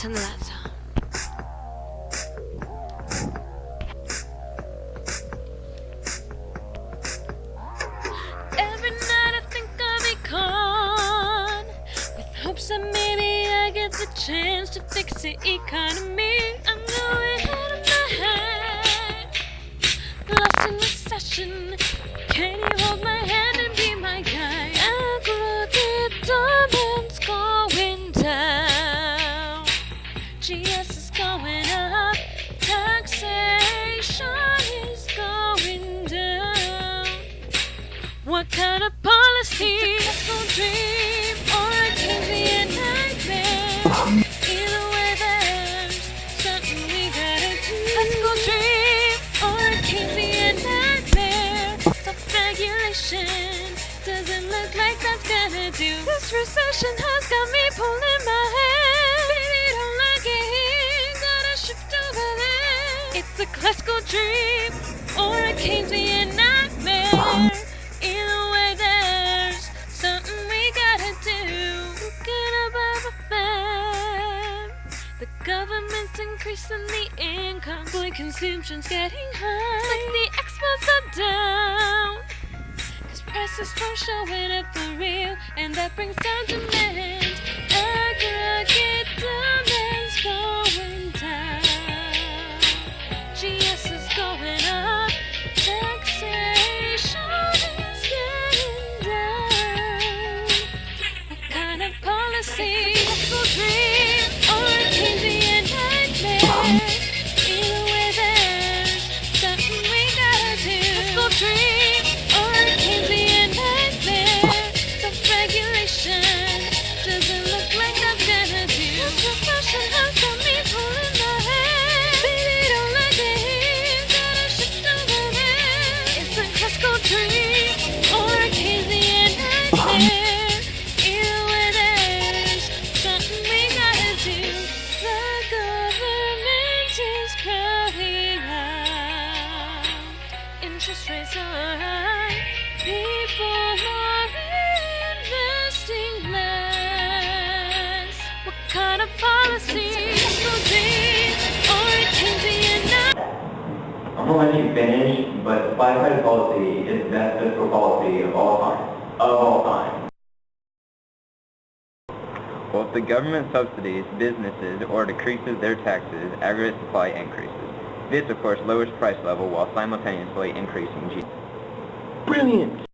turn the lights on. Every night I think I'll be gone, with hopes that maybe I get the chance to fix the economy. I'm going out of my head, lost in recession. Can you hold my hand and be my guide? Aggregate demand's going down, GS is going up, taxation is going down. What kind of policy? It's a classical dream or a Keynesian nightmare. Either way, there's something we gotta do. Classical dream or a Keynesian nightmare. Self-regulation doesn't look like that's gonna do. This recession has got me pulling my hair. Baby, don't look ahead, gotta shift over there. It's a classical dream or a Keynesian nightmare. Either way, there's something we gotta do. Looking above a fan, the government's increasing the income, boy, consumption's getting high. It's like the exports are down, cause prices don't showing up for real, and that brings down demand. Aggregate demand's going down, GS is going up, taxation is getting down. What kind of policy? Fiscal dream or a Keynesian nightmare? Either way, there's something we gotta do. Fiscal dream or a Keynesian nightmare. Self-regulation doesn't look like that's gonna do. This recession has got me pulling my hair. Baby, don't look ahead, gotta shift over there. It's a classical dream or a Keynesian nightmare. Either way, there's something we gotta do. The government is crowding out, interest rates are high, people are investing less. What kind of policy? Fiscal dream or a Keynesian nightmare? I'm gonna let you finish, but five-sided policy is the best fiscal policy of all time. Of all time. Well, if the government subsidies businesses or decreases their taxes, aggregate supply increases. This, of course, lowers price level while simultaneously increasing GDP. Brilliant!